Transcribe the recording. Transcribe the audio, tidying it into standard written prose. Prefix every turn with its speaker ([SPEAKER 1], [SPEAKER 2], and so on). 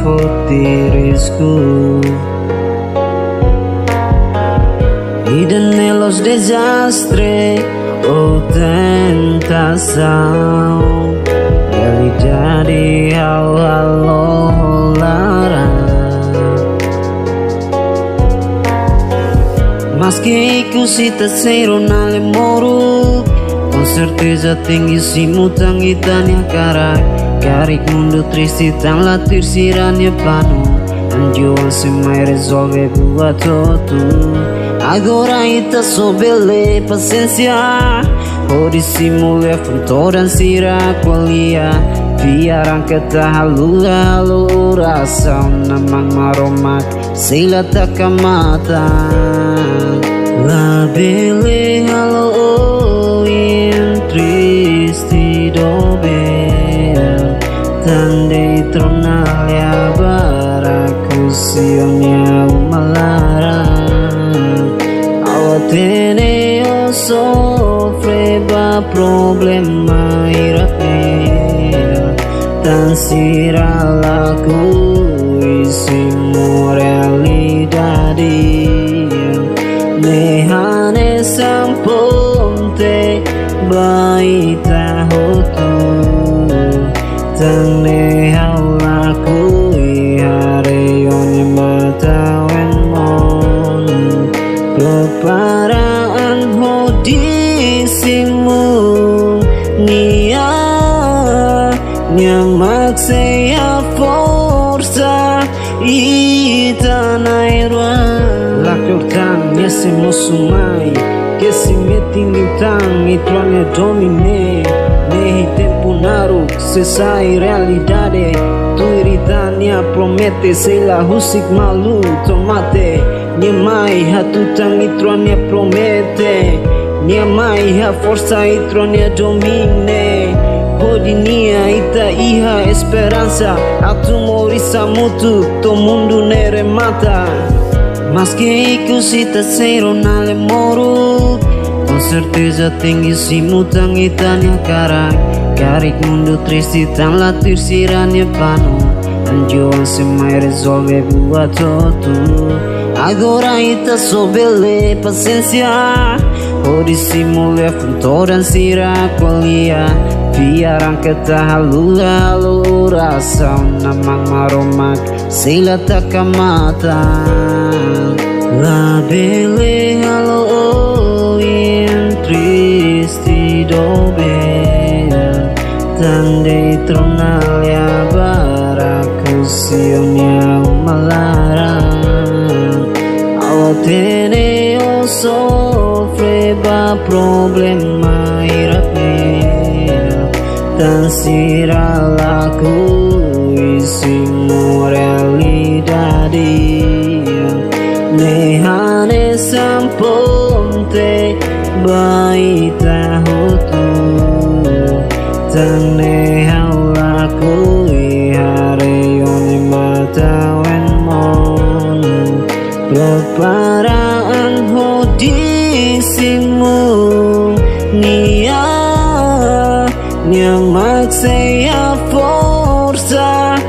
[SPEAKER 1] Fotirisku Iden los desastres o tentação Realidade ao alolara Mas que cita ser na lemoro Com certeza tem esse mutang e tanya carai Caric mundo triste tan latir siranya pano Anjuan se mai resolve buat tudo Agora ita sobele paciência Pode simular funtoran sira qualia Biarang kata halula oração Namang maromak sila takamata La bele halo in triste dobe Tandai tronalia barakusionya umalarang Awatene o sofre ba problema iratnya Tan siralaku isimo realidade Nehane samponte baita hotu Tane haulaku ihare onye matawen mon Keparaan hodisimu Nia nyamak saya forza itanairwa Lakurtan yese musumai Kesi metingitang itwane domine Nehi tempo naru sesai realidade Tu iritania promete Sela husik malu tomate Niamai hatutang itwane promete Niamai ha força itwane domine Hodinia ita iha esperança Atumorisa mutu to mundo nere mata Mas que cita ser na lemoro Com certeza tem esse mutang e tanya carai Caric mundo triste tan latir siranya pano Anjuan se mai resolve buat tudo Agora ita sobele paciência Pode simular funtoran sira qualia Biarang kata halula oração Namang maromak sila takamata La bele halo in triste dobe Tandai tronalia barakusionya umalarang Awatene o sofre ba problema iratnya Tan siralaku isimo realidade Nehane samponte baita hotu Tane haulaku ihare yone matawen mon Keparaan hodisimu Nia nyamak saya forza